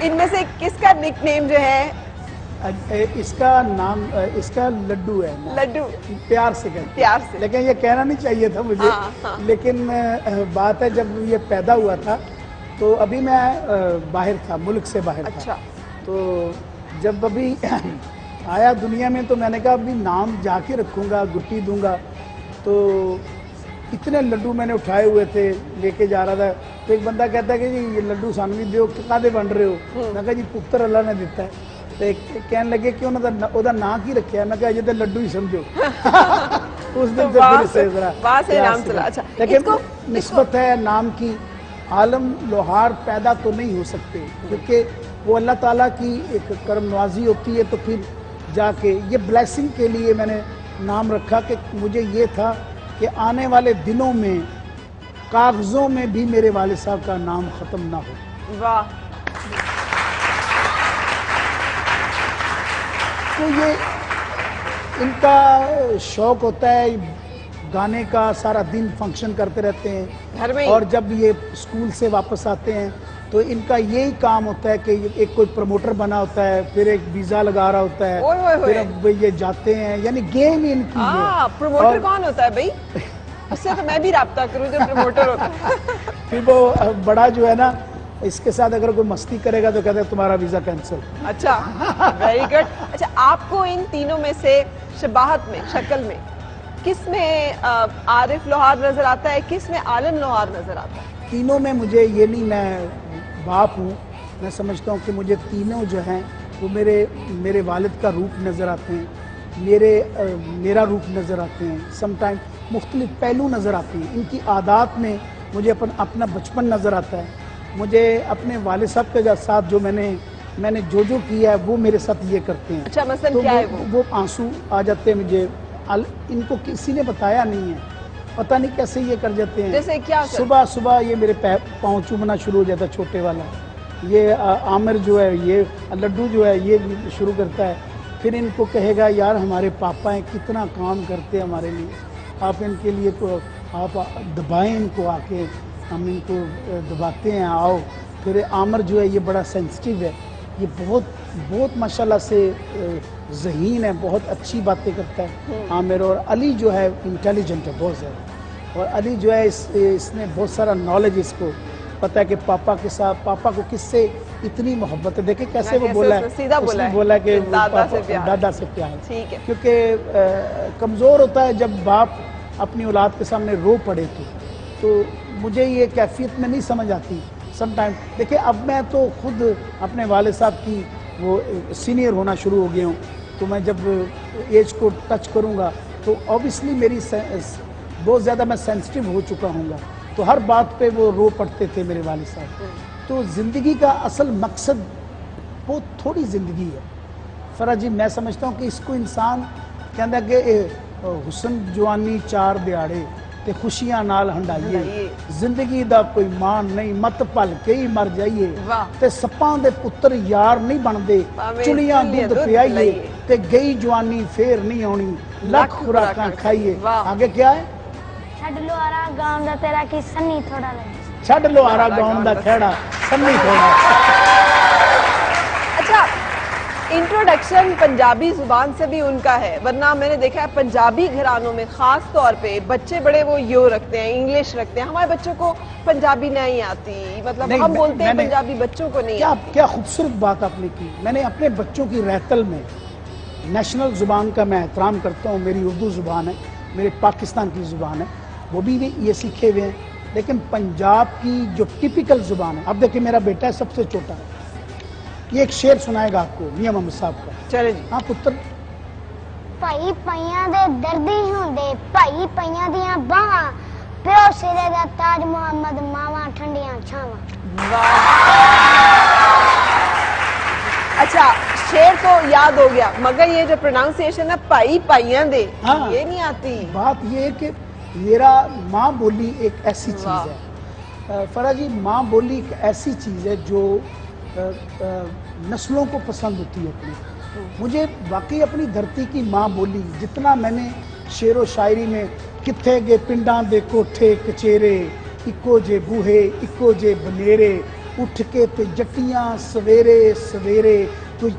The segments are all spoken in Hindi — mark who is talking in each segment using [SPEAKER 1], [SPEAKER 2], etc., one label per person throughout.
[SPEAKER 1] इनमें से किसका निकनेम जो है?
[SPEAKER 2] इसका नाम इसका लड्डू है।
[SPEAKER 1] लड्डू
[SPEAKER 2] प्यार से कहते हैं।
[SPEAKER 1] प्यार से।
[SPEAKER 2] लेकिन ये कहना नहीं चाहिए था मुझे।
[SPEAKER 1] हाँ।
[SPEAKER 2] लेकिन बात है जब ये पैदा हुआ था तो अभी मैं बाहर था, मुल्क से बाहर
[SPEAKER 1] अच्छा।
[SPEAKER 2] था। तो जब अभी आया दुनिया में तो मैंने कहा अभी नाम जाके रखूँगा, गुट्टी दूंगा। तो इतने लड्डू मैंने उठाए हुए थे, लेके जा रहा था। तो एक बंदा कहता है कि जी ये लड्डू सानू भी दो, कादे बन रहे हो? मैं कहा जी पुत्र अल्लाह ने दिता है। तो एक कहने लगे कि उन्होंने ना की रखा? मैं कहा ये तो लड्डू ही समझो। उस दिन से फिर से
[SPEAKER 1] नाम चला। अच्छा,
[SPEAKER 2] लेकिन निस्बत है नाम की। आलम लोहार पैदा तो नहीं हो सकते क्योंकि वो अल्लाह ताला की एक करम नवाजी होती है। तो फिर जाके ये ब्लेसिंग के लिए मैंने नाम रखा कि मुझे ये था कि आने वाले दिनों में कागजों में भी मेरे वालिद साहब का नाम ख़त्म ना हो।
[SPEAKER 1] वाह।
[SPEAKER 2] तो ये इनका शौक होता है गाने का, सारा दिन फंक्शन करते रहते हैं
[SPEAKER 1] घर में।
[SPEAKER 2] और जब ये स्कूल से वापस आते हैं तो इनका यही काम होता है कि एक कोई प्रमोटर बना होता है, फिर एक वीज़ा लगा रहा होता है। फिर अब ये जाते हैं, यानी गेम इनकी है।
[SPEAKER 1] प्रमोटर कौन होता है भाई? उससे तो मैं भी राब्ता करूं जो प्रमोटर होता है।
[SPEAKER 2] फिर वो बड़ा जो है ना, इसके साथ अगर कोई मस्ती करेगा तो कहते हैं तुम्हारा वीज़ा कैंसिल।
[SPEAKER 1] अच्छा, वेरी गुड। अच्छा, आपको इन तीनों में से शबाहत में, शक्ल में किस में आरिफ लोहार नजर आता है, किस में आलम लोहार नजर आता है?
[SPEAKER 2] तीनों में मुझे ये नहीं, मैं बाप हूँ, मैं समझता हूँ कि मुझे तीनों जो हैं वो मेरे वालिद का रूप नज़र आते हैं, मेरा रूप नज़र आते हैं। समटाइम मुख्तलिफ पहलू नज़र आते हैं। इनकी आदात में मुझे अपना बचपन नज़र आता है। मुझे अपने वालिद साहब के साथ जो मैंने जो किया है वो मेरे साथ ये करते हैं।
[SPEAKER 1] अच्छा, मसलन
[SPEAKER 2] तो
[SPEAKER 1] क्या है
[SPEAKER 2] वो आंसू आ जाते हैं मुझे। इनको किसी ने बताया नहीं है, पता नहीं कैसे ये कर जाते हैं।
[SPEAKER 1] जैसे क्या?
[SPEAKER 2] सुबह ये मेरे पाँव चूमना शुरू हो जाता है, छोटे वाला। ये आमिर जो है, ये लड्डू जो है, ये शुरू करता है। फिर इनको कहेगा यार हमारे पापा हैं, कितना काम करते हैं हमारे लिए, आप इनके लिए तो आप दबाएं इनको, आके हम इनको दबाते हैं, आओ। फिर आमिर जो है ये बड़ा सेंसिटिव है, ये बहुत माशाल्लाह से ज़हीन है, बहुत अच्छी बातें करता है आमिर। और अली जो है इंटेलिजेंट है बहुत ज़्यादा। और अली जो है इसने बहुत सारा नॉलेज, इसको पता है कि पापा के साथ, पापा को किससे इतनी मोहब्बत है। देखे कैसे वो बोला है,
[SPEAKER 1] सीधा
[SPEAKER 2] बोला कि
[SPEAKER 1] दादा
[SPEAKER 2] से प्यार।
[SPEAKER 1] ठीक है।
[SPEAKER 2] क्योंकि कमज़ोर होता है जब बाप अपनी औलाद के सामने रो पड़े तो मुझे ये कैफियत में नहीं समझ आती समटाइम। देखिए अब मैं तो खुद अपने वाले साहब की वो सीनियर होना शुरू हो गया हूँ, तो मैं जब एज को टच करूँगा तो ऑब्वियसली मेरी बहुत ज़्यादा मैं सेंसिटिव हो चुका हूँगा। तो हर बात पे वो रो पड़ते थे मेरे वाले साहब। तो ज़िंदगी का असल मकसद बहुत थोड़ी ज़िंदगी है फरा जी। मैं समझता हूँ कि इसको इंसान कहता कि हुसन जवानी 4 दिहाड़े ते खुशियां नाल हंडाइए, जिंदगी दा कोई मान नहीं, मत भल के ही मर जाइए। ते सप्पां दे पुत्र यार नहीं बनते, चुलियां दूध पियाइए ते गई जवानी फेर नहीं आनी, लख खुराकां खाइए। आगे क्या है?
[SPEAKER 3] छड़ लो आरा गांव दा तेरा की सन्नी थोड़ा लगे,
[SPEAKER 2] छड़ लो आरा गांव दा खेड़ा सन्नी थोड़ा।
[SPEAKER 1] अच्छा, इंट्रोडक्शन पंजाबी जुबान से भी उनका है, वरना मैंने देखा है पंजाबी घरानों में खास तौर पे बच्चे बड़े वो यो रखते हैं, इंग्लिश रखते हैं। हमारे बच्चों को पंजाबी नहीं आती, मतलब हम बोलते हैं पंजाबी, बच्चों को नहीं आती।
[SPEAKER 2] क्या खूबसूरत बात आपने की। मैंने अपने बच्चों की रहतल में नेशनल जुबान का मैं एहतराम करता हूँ। मेरी उर्दू जुबान है, मेरे पाकिस्तान की जुबान है, वो भी ये सीखे हुए हैं। लेकिन पंजाब की जो टिपिकल जुबान है, अब देखिए मेरा बेटा है सबसे छोटा है, ये एक शेर सुनाएगा आपको मियां मोहम्मद साहब का।
[SPEAKER 1] चले जी।
[SPEAKER 2] हाँ पुत्र।
[SPEAKER 3] भाई पईयां दे दर्दी होंदे, भाई पईयां दियां बाहां, प्यो सिरे दा ताज मोहम्मद, मावां ठंडियां छावां।
[SPEAKER 1] अच्छा, शेर तो याद हो गया, मगर ये जो प्रोनाउंसिएशन है भाई पईयां दे,
[SPEAKER 2] हाँ,
[SPEAKER 1] ये नहीं आती।
[SPEAKER 2] बात ये है कि मेरा माँ बोली एक ऐसी चीज़ है फरा जी, माँ बोली एक ऐसी चीज़ है जो नस्लों को पसंद होती है अपनी। मुझे वाकई अपनी धरती की माँ बोली, जितना मैंने शेरो शायरी में किथे गए पिंडां दे कोठे कचेरे, इको जे बूहे इको जे बनेरे, उठ के ते जट्टियां सवेरे सवेरे कोई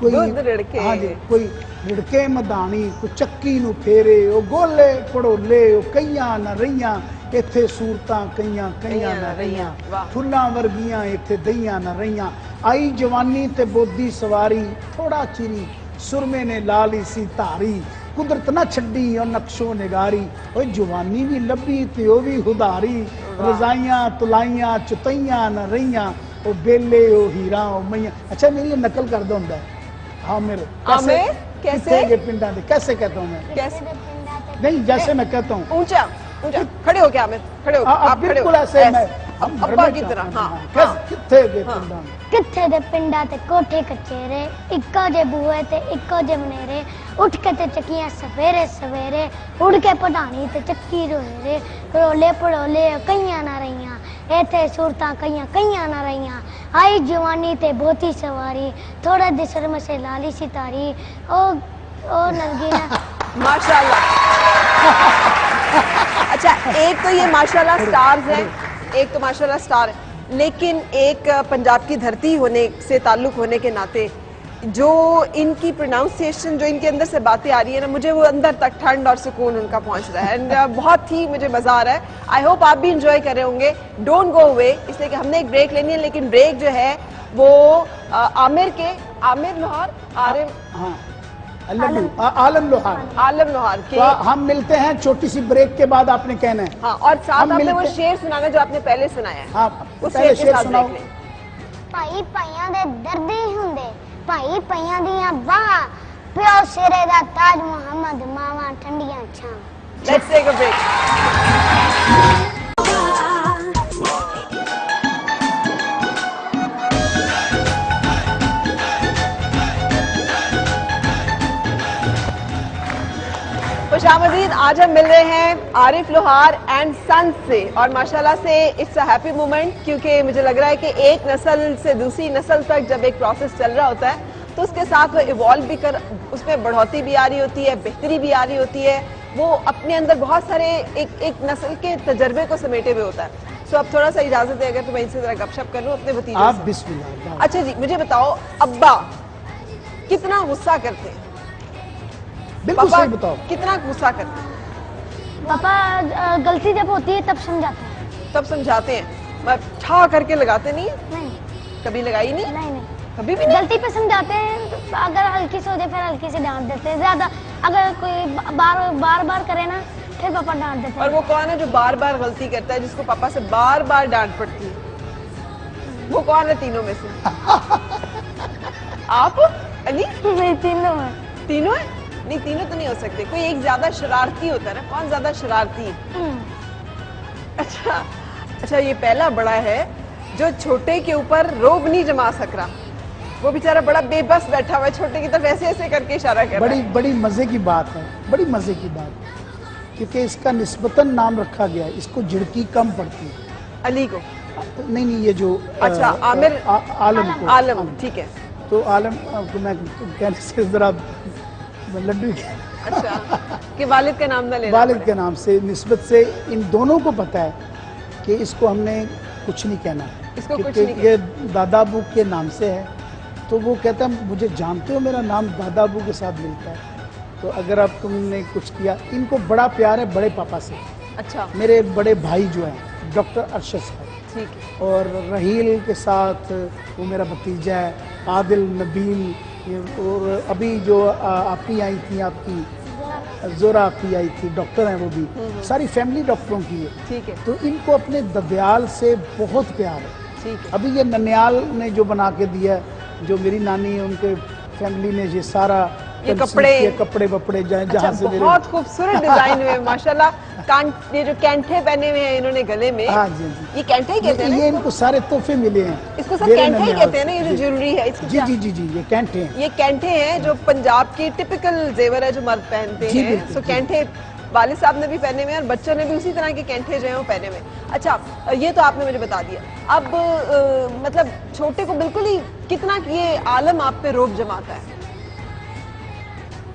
[SPEAKER 1] दुध रिड़के।
[SPEAKER 2] हाँ जी, कोई रिड़के मदानी, कोई चक्की नू फेरे, ओ गोले पड़ोले, ओ कईयां न रहियां इत्थे सूरतां कईयां कईयां न रहियां,
[SPEAKER 1] वाह।
[SPEAKER 2] फुल्लां वर्गियां इत्थे दईयां न रहियां, आई जवानी ते बोदी सवारी, थोड़ा चिरी सुरमे ने लाली सी धारी, कुदरत ना छड्डी और नक्शो निगारी, ओ जवानी भी लभी ते ओ भी हुदारी, रजाइयां तुलाइयां चुतइयां न रहियां, ओ बेले ओ हीरा ओ मैया। अच्छा मेरी ये नकल कर दो हुंदा है आमिर
[SPEAKER 1] आमिर कैसे
[SPEAKER 2] पिंडा दे कैसे कहता हूँ मैं,
[SPEAKER 1] कैसे
[SPEAKER 2] नहीं जैसे मैं कहता हूँ
[SPEAKER 1] ऊंचा ऊंचा खड़े हो क्या आमिर, खड़े हो आप खड़े हो
[SPEAKER 2] बिल्कुल ऐसे मैं
[SPEAKER 1] अब्बा की तरह। हाँ
[SPEAKER 2] कैसे किथे गए पिंडा
[SPEAKER 3] किथे दे पिंडा ते कोठे कचेरे, इक्को जे बूहे ते इक्को जे मनेरे, उठ के ते चकियां सवेरे सवेरे, उड़ के पढ़ानी ते चक्की रोएरे, रोले पड़ोले कईयां ना रहियां, एथे सूरतां कईयां कईयां ना रहियां, आई जवानी ते बोती सवारी, थोड़ा दिसर में से लाली सितारी, ओ नरगिना।
[SPEAKER 1] माशाल्लाह। अच्छा एक तो ये माशाल्लाह स्टार्स हैं, एक तो माशाल्लाह स्टार है, लेकिन एक पंजाब की धरती होने से ताल्लुक होने के नाते जो इनकी प्रोनाउंसिएशन, जो इनके अंदर से बातें आ रही है ना, मुझे वो अंदर तक ठंड और सुकून उनका पहुंच रहा है एंड बहुत ही मुझे मजा आ रहा है। आई होप आप भी इंजॉय कर रहे होंगे। डोंट गो अवे, इसलिए कि हमने एक ब्रेक लेनी है, लेकिन ब्रेक जो है वो आमिर लोहार
[SPEAKER 2] आलम लोहार
[SPEAKER 1] के
[SPEAKER 2] तो हम मिलते हैं छोटी सी ब्रेक के बाद, आपने कहना है।
[SPEAKER 1] हाँ, और साथ आपने वो शेर सुनाना जो आपने पहले सुनाया है।
[SPEAKER 2] हाँ,
[SPEAKER 1] उस
[SPEAKER 2] पहले
[SPEAKER 1] शेर के साथ
[SPEAKER 2] सुनाओ।
[SPEAKER 1] ब्रेक लें।
[SPEAKER 3] भाई पाइयां दे दर्दी हुंदे, भाई पाइयां दियां बाहां, प्यो सिरे दा ताज मुहम्मद, मावां ठंडियां छां।
[SPEAKER 1] Let's take a break. खुशामदीद। आज हम मिल रहे हैं आरिफ लोहार एंड सन्स से, और माशाल्लाह से इट्स अ हैप्पी मोमेंट, क्योंकि मुझे लग रहा है कि एक नस्ल से दूसरी नस्ल तक जब एक प्रोसेस चल रहा होता है तो उसके साथ वो इवॉल्व भी कर, उसमें बढ़ोतरी भी आ रही होती है, बेहतरी भी आ रही होती है, वो अपने अंदर बहुत सारे एक नस्ल के तजर्बे को समेटे हुए होता है। सो अब थोड़ा सा इजाजत है अगर तो मैं इनसे जरा गपशप कर लूं अपने भतीजे
[SPEAKER 2] आप
[SPEAKER 1] से।
[SPEAKER 2] बिस्मिल्लाह।
[SPEAKER 1] अच्छा जी, मुझे बताओ अब्बा कितना गुस्सा करते हैं?
[SPEAKER 2] बिल्कुल
[SPEAKER 1] पापा
[SPEAKER 2] सही बताओ।
[SPEAKER 1] कितना गुस्सा करते हैं?
[SPEAKER 3] पापा गलती जब होती है तब समझाते हैं।
[SPEAKER 1] तब समझाते हैं, मैं ठा करके लगाते नहीं है?
[SPEAKER 3] नहीं
[SPEAKER 1] कभी लगाई नहीं?
[SPEAKER 3] नहीं
[SPEAKER 1] कभी भी नहीं?
[SPEAKER 3] गलती पे समझाते हैं, अगर हल्की से हो जाए फिर हल्की से डांट देते हैं, ज्यादा अगर कोई बार बार करे ना फिर पापा डांट देते
[SPEAKER 1] और
[SPEAKER 3] हैं।
[SPEAKER 1] वो कौन है जो बार बार गलती करता है, जिसको पापा से बार बार डांट पड़ती है? वो कौन है तीनों में से? आप अली?
[SPEAKER 3] नहीं तीनों में।
[SPEAKER 1] तीनों है? नहीं तीनों तो नहीं हो सकते, कोई एक ज्यादा शरारती होता है ना। कौन ज्यादा शरारती है? अच्छा ये पहला बड़ा है जो छोटे के ऊपर रोब नहीं जमा सक रहा, वो बेचारा बड़ा बेबस बैठा हुआ है, छोटे की तरफ ऐसे ऐसे करके इशारा कर रहा है।
[SPEAKER 2] बड़ी मजे की बात है, बड़ी मजे की बात, क्योंकि इसका निस्बतन नाम रखा गया है, इसको झिड़की कम पड़ती है।
[SPEAKER 1] अली को?
[SPEAKER 2] नहीं ये जो
[SPEAKER 1] अच्छा आमिर
[SPEAKER 2] आलम को।
[SPEAKER 1] आलम, ठीक है।
[SPEAKER 2] तो आलम को मैं कहने से जरा लड्डू
[SPEAKER 1] अच्छा कि वालिद का नाम ना लेना
[SPEAKER 2] वालिद
[SPEAKER 1] पड़े।
[SPEAKER 2] के नाम से निस्बत से इन दोनों को पता है कि इसको हमने कुछ नहीं कहना,
[SPEAKER 1] इसको कुछ
[SPEAKER 2] क्योंकि
[SPEAKER 1] नहीं
[SPEAKER 2] ये दादा अबू के नाम से है। तो वो कहता है मुझे जानते हो मेरा नाम दादा अबू के साथ मिलता है, तो अगर अब तुमने कुछ किया। इनको बड़ा प्यार है बड़े पापा से।
[SPEAKER 1] अच्छा
[SPEAKER 2] मेरे बड़े भाई जो हैं डॉक्टर अरशद साहब,
[SPEAKER 1] ठीक है।
[SPEAKER 2] और रहील के साथ वो मेरा भतीजा है आदिल नबील, और अभी जो आपी आई थी, आपकी जोरा आपी आई थी, डॉक्टर हैं वो भी, सारी फैमिली डॉक्टरों की है।
[SPEAKER 1] ठीक है,
[SPEAKER 2] तो इनको अपने ददयाल से बहुत प्यार है।
[SPEAKER 1] ठीक है।
[SPEAKER 2] अभी ये ननियाल ने जो बना के दिया है, जो मेरी नानी है उनके फैमिली ने ये सारा
[SPEAKER 1] ये
[SPEAKER 2] कपड़े वपड़े जहाँ
[SPEAKER 1] अच्छा,
[SPEAKER 2] से मेरे
[SPEAKER 1] बहुत खूबसूरत डिजाइन हुए माशाल्लाह। ये जो कैंठे पहने हुए हैं इन्होंने गले में,
[SPEAKER 2] हाँ जी जी,
[SPEAKER 1] ये कैंठे ही कहते हैं ना?
[SPEAKER 2] ये इनको सारे तोहफे मिले हैं।
[SPEAKER 1] इसको सब
[SPEAKER 2] मेरे
[SPEAKER 1] कैंठे ही
[SPEAKER 2] ननियाल
[SPEAKER 1] कहते हैं ना, ये
[SPEAKER 2] से।
[SPEAKER 1] जो
[SPEAKER 2] जी।
[SPEAKER 1] ज्वेलरी है इसको
[SPEAKER 2] जी
[SPEAKER 1] क्या?
[SPEAKER 2] जी जी जी ये कैंठे हैं।
[SPEAKER 1] ये कैंठे हैं जो पंजाब की टिपिकल जेवर है जो मर्द पहनते
[SPEAKER 2] जी,
[SPEAKER 1] हैं।
[SPEAKER 2] बिल्कुल,
[SPEAKER 1] सो
[SPEAKER 2] जी।
[SPEAKER 1] कैंठे वालिद साहब ने भी पहने हुए हैं और बच्चों ने भी उसी तरह के कैंठे जो है वो पहने हुए हैं। अच्छा ये तो आपने मुझे बता दिया। अब मतलब छोटे को बिल्कुल ही कितना ये आलम आप पे रोब जमाता है?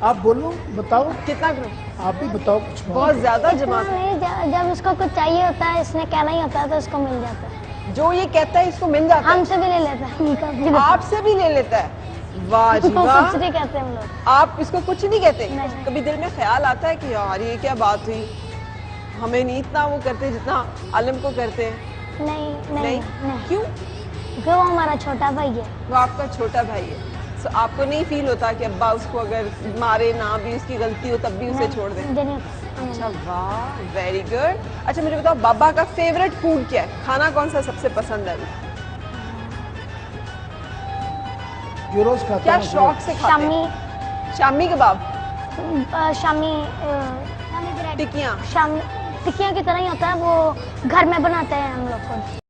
[SPEAKER 2] आप बोलो, बताओ,
[SPEAKER 1] कितना?
[SPEAKER 2] आप ही बताओ कुछ।
[SPEAKER 1] बहुत ज्यादा
[SPEAKER 3] इतना
[SPEAKER 1] जमाता है।
[SPEAKER 3] नहीं, जब इसको कुछ चाहिए होता है, इसने कहना ही होता है तो इसको मिल जाता है।
[SPEAKER 1] जो ये कहता है इसको मिल जाता है,
[SPEAKER 3] हमसे भी ले लेता है कभी
[SPEAKER 1] आपसे भी ले लेता है। वाह जी
[SPEAKER 3] कुछ
[SPEAKER 1] वाह।
[SPEAKER 3] नहीं कहते हम लोग।
[SPEAKER 1] आप इसको कुछ नहीं कहते?
[SPEAKER 3] नहीं।
[SPEAKER 1] कभी दिल में ख्याल आता है कि यार ये क्या बात हुई, हमें नहीं इतना वो करते जितना आलम को करते हैं?
[SPEAKER 3] नहीं
[SPEAKER 1] नहीं,
[SPEAKER 3] नहीं नहीं,
[SPEAKER 1] क्यों?
[SPEAKER 3] क्योंकि वो हमारा छोटा भाई है।
[SPEAKER 1] वो आपका छोटा भाई है, तो आपको नहीं फील होता कि अब्बा उसको अगर मारे ना भी, उसकी गलती हो तब भी उसे छोड़ दें?
[SPEAKER 3] मुझे नहीं होता।
[SPEAKER 1] अच्छा वाह, वेरी गुड। अच्छा मुझे बताओ, बाबा का फेवरेट फूड क्या है, खाना कौन सा सबसे पसंद है?
[SPEAKER 2] जो रोज खाता
[SPEAKER 1] क्या
[SPEAKER 2] हूँ,
[SPEAKER 1] शौक से खाते
[SPEAKER 3] शामी
[SPEAKER 1] हैं? शामी कबाब,
[SPEAKER 3] शामी
[SPEAKER 1] टिक्कियाँ।
[SPEAKER 3] शामी टिक्कियाँ की तरह ही होता है वो, घर में बनाते हैं हम लोग खुद।